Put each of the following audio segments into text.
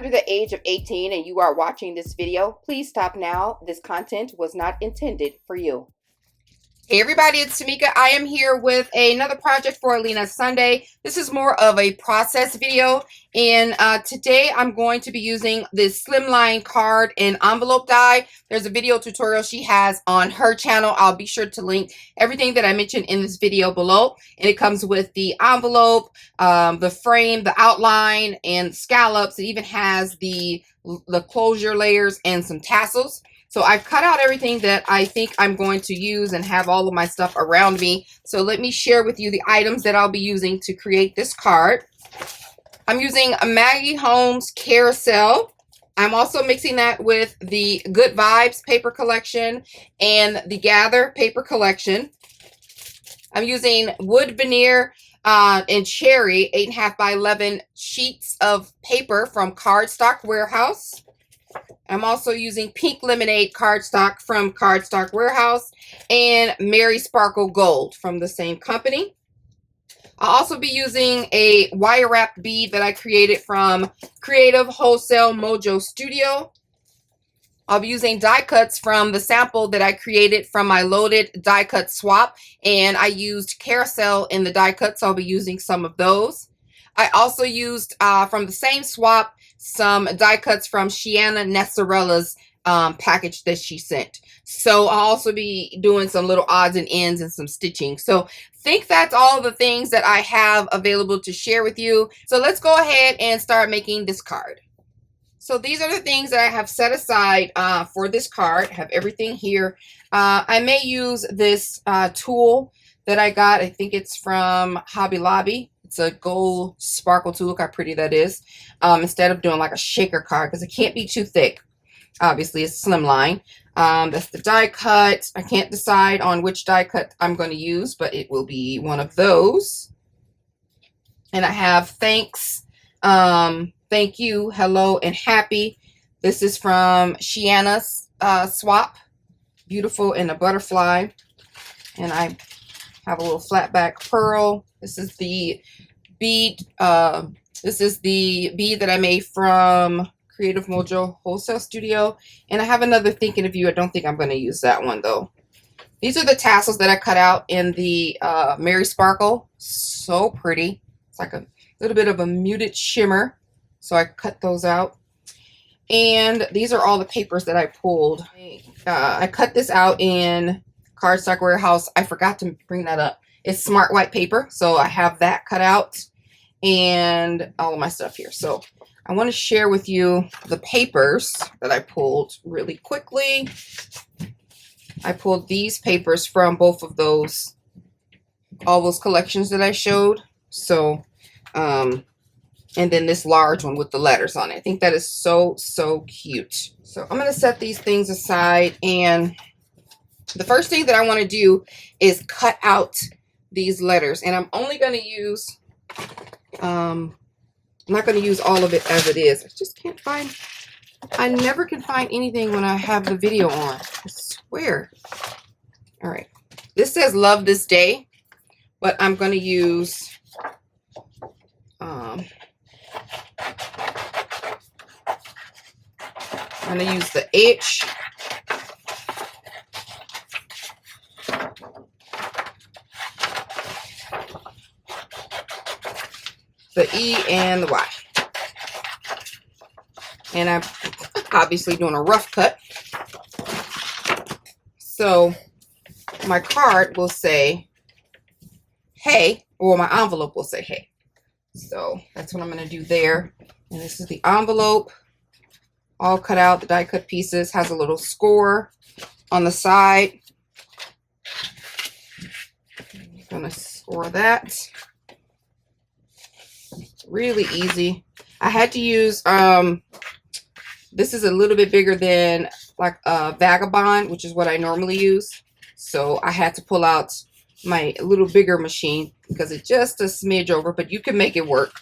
under the age of 18 and you are watching this video, please stop now. This content was not intended for you. Hey everybody, it's TMIKA. I am here with another project for ALINA'S Sunday. This is more of a process video, and today I'm going to be using this Slimline card and envelope die. There's a video tutorial she has on her channel. I'll be sure to link everything that I mentioned in this video below, and it comes with the envelope, the frame, the outline, and scallops. It even has the closure layers and some tassels. So I've cut out everything that I think I'm going to use and have all of my stuff around me. So let me share with you the items that I'll be using to create this card. I'm using a Maggie Holmes carousel. I'm also mixing that with the Good Vibes paper collection and the Gather paper collection. I'm using wood veneer and cherry 8.5 by 11 sheets of paper from Cardstock Warehouse. I'm also using pink lemonade cardstock from Cardstock Warehouse and MERRI Sparkle Gold from the same company. I'll also be using a wire wrap bead that I created from Creative Wholesale Mojo Studio. I'll be using die cuts from the sample that I created from my loaded die cut swap, and I used carousel in the die cut, so I'll be using some of those. I also used from the same swap some die cuts from Shiana Nessarella's package that she sent. So I'll also be doing some little odds and ends and some stitching. So I think that's all the things that I have available to share with you. So let's go ahead and start making this card. So these are the things that I have set aside for this card. I have everything here. I may use this tool that I got. I think it's from Hobby Lobby. It's a gold sparkle tool. Look how pretty that is. Instead of doing like a shaker card, because it can't be too thick. Obviously, it's Slimline. That's the die cut. I can't decide on which die cut I'm going to use, but it will be one of those. And I have thanks, thank you, hello, and happy. This is from Shiana's swap. Beautiful in a butterfly. And I have a little flat back pearl. This is the bead. This is the bead that I made from Creative Mojo Wholesale Studio. And I have another Thinking of You. I don't think I'm going to use that one though. These are the tassels that I cut out in the MERRI Sparkle. So pretty. It's like a little bit of a muted shimmer. So I cut those out. And these are all the papers that I pulled. I cut this out in Cardstock Warehouse. I forgot to bring that up. It's smart white paper, so I have that cut out and all of my stuff here. So I want to share with you the papers that I pulled really quickly. I pulled these papers from both of those, all those collections that I showed. So, and then this large one with the letters on it. I think that is so, so cute. So I'm going to set these things aside, and the first thing that I want to do is cut out these letters, and I'm only going to use, I'm not going to use all of it as it is. I just can't find, I never can find anything when I have the video on. I swear. All right. This says love this day, but I'm going to use, I'm going to use the H. The E and the Y. And I'm obviously doing a rough cut. So my card will say, hey, or my envelope will say, hey. So that's what I'm going to do there. And this is the envelope, all cut out, the die cut pieces, has a little score on the side. I'm going to score that. Really easy. I had to use, this is a little bit bigger than like a Vagabond, which is what I normally use. So I had to pull out my little bigger machine because it's just a smidge over, but you can make it work.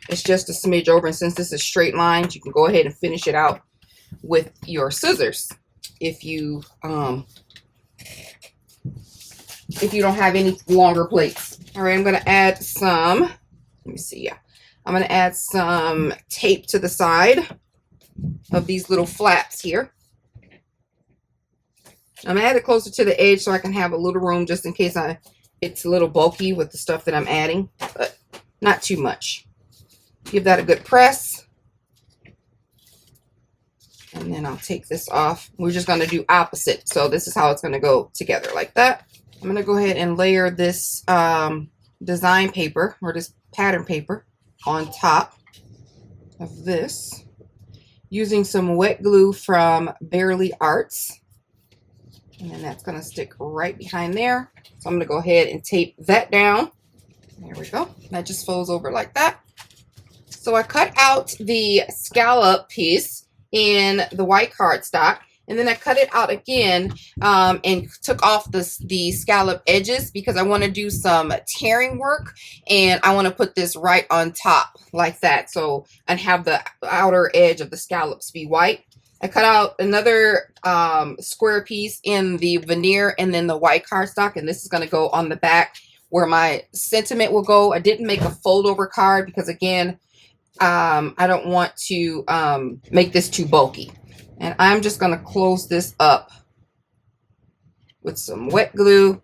It's just a smidge over, and since this is straight lines, you can go ahead and finish it out with your scissors if you don't have any longer plates. All right, I'm going to add some. Let me see. Yeah, I'm going to add some tape to the side of these little flaps here. I'm going to add it closer to the edge so I can have a little room just in case it's a little bulky with the stuff that I'm adding, but not too much. Give that a good press. And then I'll take this off. We're just going to do opposite. So this is how it's going to go together like that. I'm going to go ahead and layer this design paper or this pattern paper on top of this using some wet glue from Barely Arts. And then that's going to stick right behind there. So I'm going to go ahead and tape that down. There we go. That just folds over like that. So I cut out the scallop piece in the white cardstock, and then I cut it out again and took off the scallop edges because I want to do some tearing work, and I want to put this right on top like that, so and have the outer edge of the scallops be white. I cut out another square piece in the veneer and then the white cardstock, and this is going to go on the back where my sentiment will go. I didn't make a fold over card because, again, I don't want to make this too bulky. And I'm just going to close this up with some wet glue.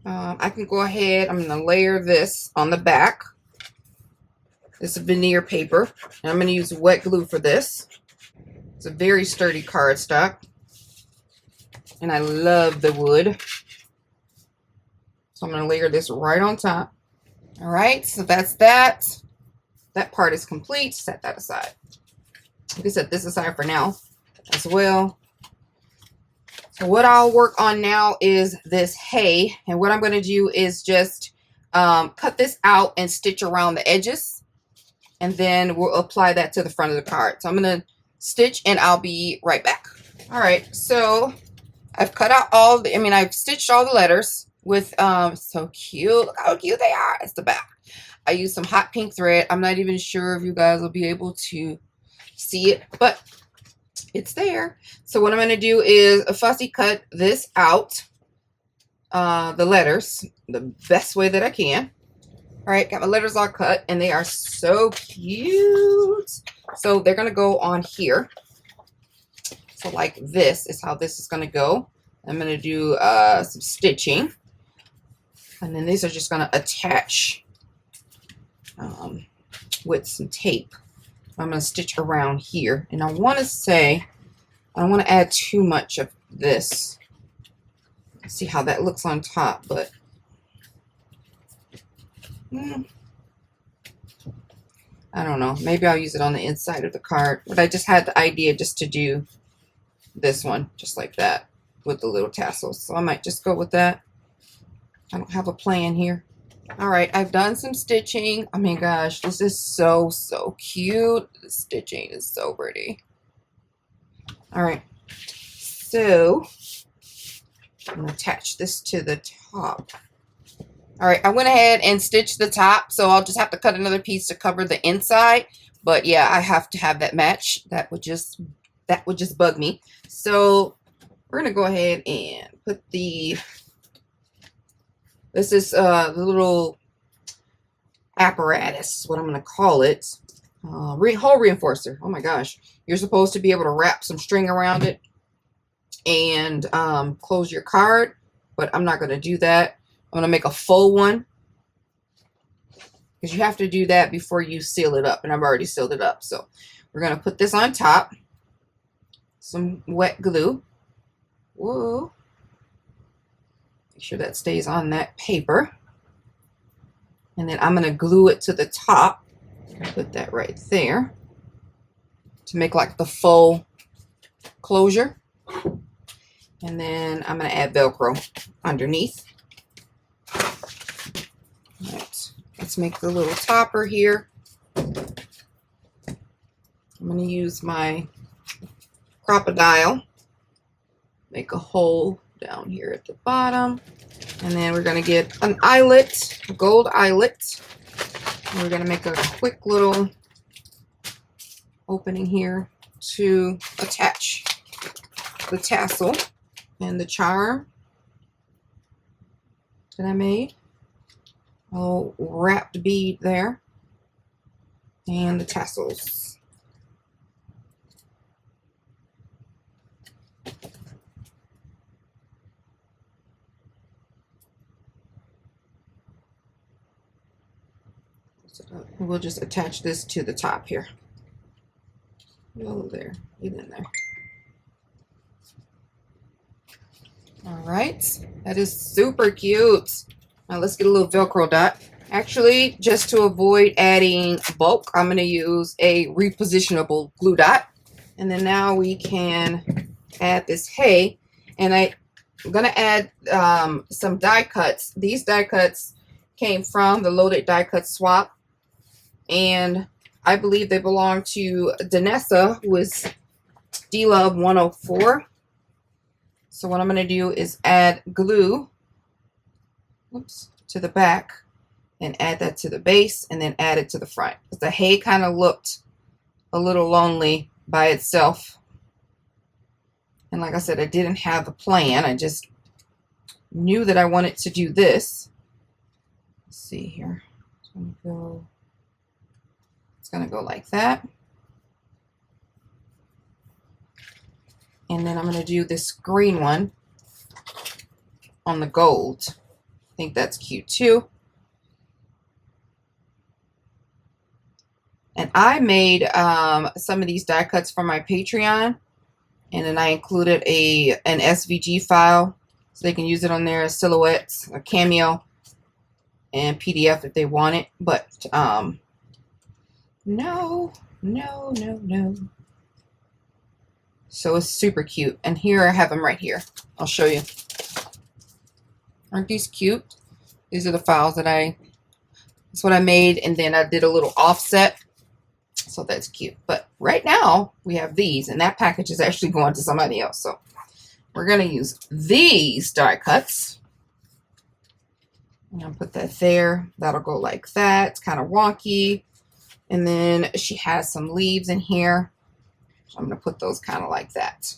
I can go ahead, I'm going to layer this on the back. This is veneer paper, and I'm going to use wet glue for this. It's a very sturdy cardstock, and I love the wood. So I'm going to layer this right on top. All right, so that's that. That part is complete. Set that aside. Like I set this aside for now as well. So what I'll work on now is this hay, and what I'm going to do is just cut this out and stitch around the edges. And then we'll apply that to the front of the card. So I'm going to stitch and I'll be right back. All right, so I've cut out all the, I've stitched all the letters with, so cute. Look how cute they are. It's the back. I used some hot pink thread. I'm not even sure if you guys will be able to see it, but it's there. So what I'm going to do is a fussy cut this out, the letters, the best way that I can. All right, got my letters all cut, and they are so cute. So they're going to go on here. So like this is how this is going to go. I'm going to do some stitching. And then these are just going to attach with some tape. I'm going to stitch around here. And I want to say, I don't want to add too much of this. See how that looks on top, but I don't know. Maybe I'll use it on the inside of the card. But I just had the idea just to do this one, just like that, with the little tassels. So I might just go with that. I don't have a plan here. All right, I've done some stitching. Oh my gosh, this is so, so cute. The stitching is so pretty. All right, so I'm going to attach this to the top. All right, I went ahead and stitched the top, so I'll just have to cut another piece to cover the inside. But yeah, I have to have that match. That would just bug me. So we're gonna go ahead and put this is the little apparatus, what I'm gonna call it, hole reinforcer. Oh my gosh, you're supposed to be able to wrap some string around it and close your card, but I'm not gonna do that. I'm going to make a full one because you have to do that before you seal it up, and I've already sealed it up. So we're going to put this on top, some wet glue. Whoa. Make sure that stays on that paper. And then I'm going to glue it to the top. Put that right there to make like the full closure. And then I'm going to add Velcro underneath. All right, let's make the little topper here. I'm going to use my crocodile, make a hole down here at the bottom, and then we're going to get an eyelet, a gold eyelet. And we're going to make a quick little opening here to attach the tassel and the charm that I made. A little wrapped bead there. And the tassels. We'll just attach this to the top here. Oh, there, get in there. All right, that is super cute. Now let's get a little Velcro dot. Actually, just to avoid adding bulk, I'm going to use a repositionable glue dot. And then now we can add this hay. And I'm going to add some die cuts. These die cuts came from the Loaded Die Cut Swap. And I believe they belong to Danessa, who is D-Love 104. So what I'm going to do is add glue, oops, to the back and add that to the base and then add it to the front. Because the hay kind of looked a little lonely by itself. And like I said, I didn't have a plan. I just knew that I wanted to do this. Let's see here. It's going to go like that. And then I'm going to do this green one on the gold. I think that's cute too. And I made some of these die cuts for my Patreon. And then I included an SVG file so they can use it on their silhouettes, a cameo, and PDF if they want it. But no. So it's super cute. And here I have them right here. I'll show you. Aren't these cute? These are the files that's what I made. And then I did a little offset. So that's cute. But right now we have these, and that package is actually going to somebody else. So we're going to use these die cuts. And I'll put that there. That'll go like that. It's kind of wonky. And then she has some leaves in here. So I'm going to put those kind of like that.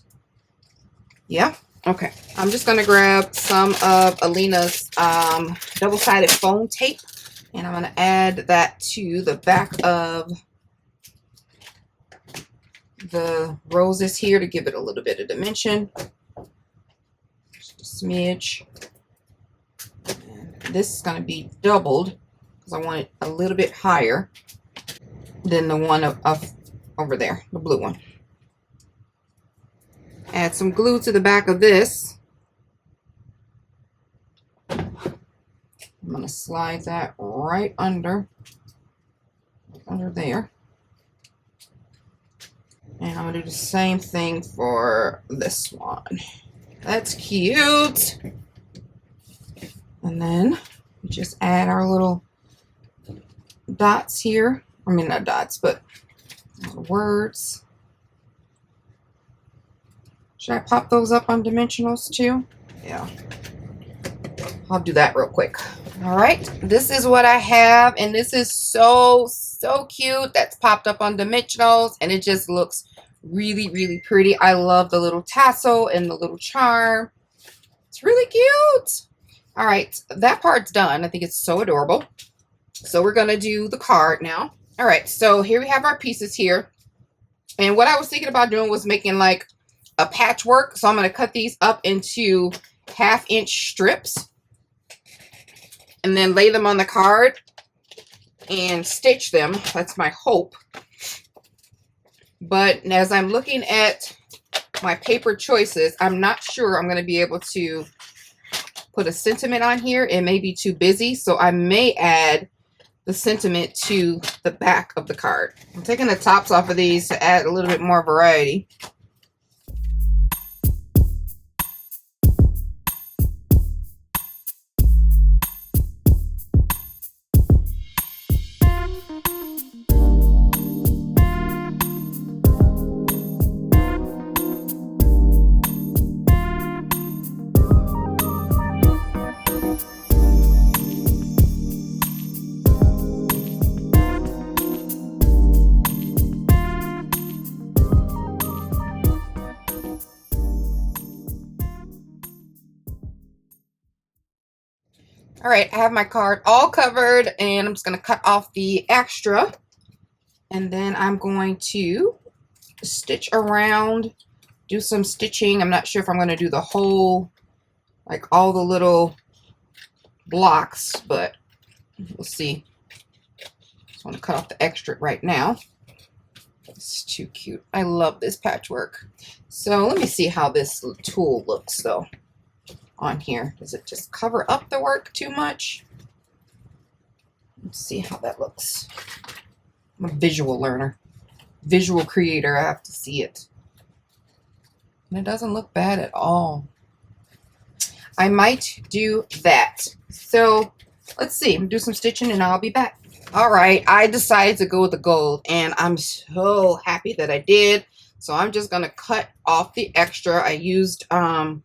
Yeah. Okay. I'm just going to grab some of ALINA'S double-sided foam tape. And I'm going to add that to the back of the roses here to give it a little bit of dimension. Just a smidge. And this is going to be doubled because I want it a little bit higher than the one over there, the blue one. Add some glue to the back of this. I'm going to slide that right under there. And I'm going to do the same thing for this one. That's cute. And then we just add our little dots here. I mean, not dots, but words. Should I pop those up on dimensionals too? Yeah. I'll do that real quick. All right. This is what I have. And this is so cute. That's popped up on dimensionals. And it just looks really pretty. I love the little tassel and the little charm. It's really cute. All right. That part's done. I think it's so adorable. So we're going to do the card now. All right. So here we have our pieces here. And what I was thinking about doing was making like a patchwork. So I'm going to cut these up into 1/2-inch strips and then lay them on the card and stitch them. That's my hope. But as I'm looking at my paper choices, I'm not sure I'm going to be able to put a sentiment on here. It may be too busy, so I may add the sentiment to the back of the card. I'm taking the tops off of these to add a little bit more variety. All right, I have my card all covered, and I'm just going to cut off the extra. And then I'm going to stitch around, do some stitching. I'm not sure if I'm going to do the whole, like all the little blocks, but we'll see. Just want to cut off the extra right now. It's too cute. I love this patchwork. So let me see how this tool looks though on here. Does it just cover up the work too much? Let's see how that looks. I'm a visual learner, visual creator. I have to see it. And it doesn't look bad at all. I might do that. So let's see. I'm gonna do some stitching and I'll be back. All right, I decided to go with the gold, and I'm so happy that I did. So I'm just gonna cut off the extra. I used the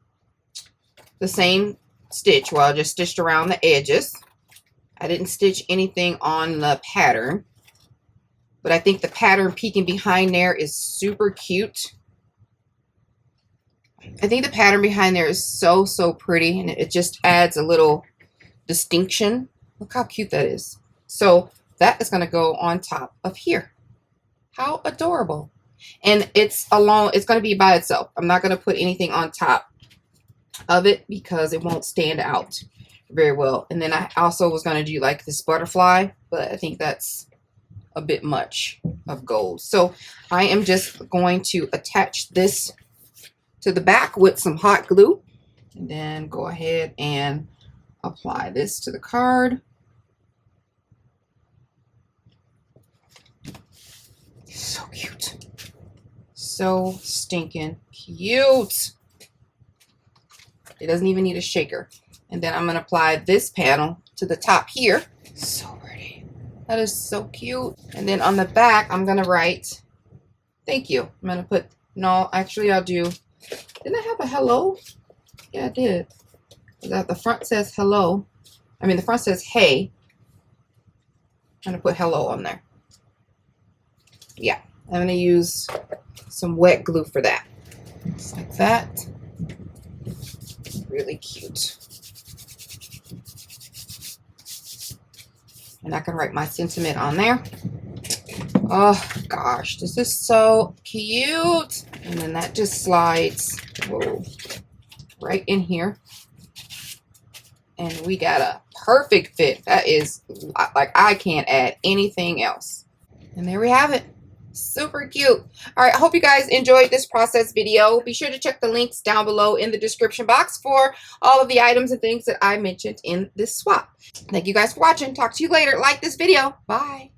same stitch. Well, I just stitched around the edges. I didn't stitch anything on the pattern, but I think the pattern peeking behind there is super cute. I think the pattern behind there is so pretty, and it just adds a little distinction. Look how cute that is. So that is going to go on top of here. How adorable. And it's alone, it's going to be by itself. I'm not going to put anything on top of it because it won't stand out very well. And then I also was going to do like this butterfly, but I think that's a bit much of gold. So I am just going to attach this to the back with some hot glue, and then go ahead and apply this to the card. So cute. So stinking cute. It doesn't even need a shaker. And then I'm going to apply this panel to the top here. So pretty. That is so cute. And then on the back, I'm going to write, thank you. I'm going to put, no, actually I'll do, didn't I have a hello? Yeah, I did. The front says hello. I mean, the front says hey. I'm going to put hello on there. Yeah, I'm going to use some wet glue for that. Just like that. Really cute. And I can write my sentiment on there. Oh gosh, this is so cute. And then that just slides, whoa, right in here. And we got a perfect fit. That is, like, I can't add anything else. And there we have it. Super cute. All right, I hope you guys enjoyed this process video. Be sure to check the links down below in the description box for all of the items and things that I mentioned in this swap. Thank you guys for watching. Talk to you later. Like this video. Bye.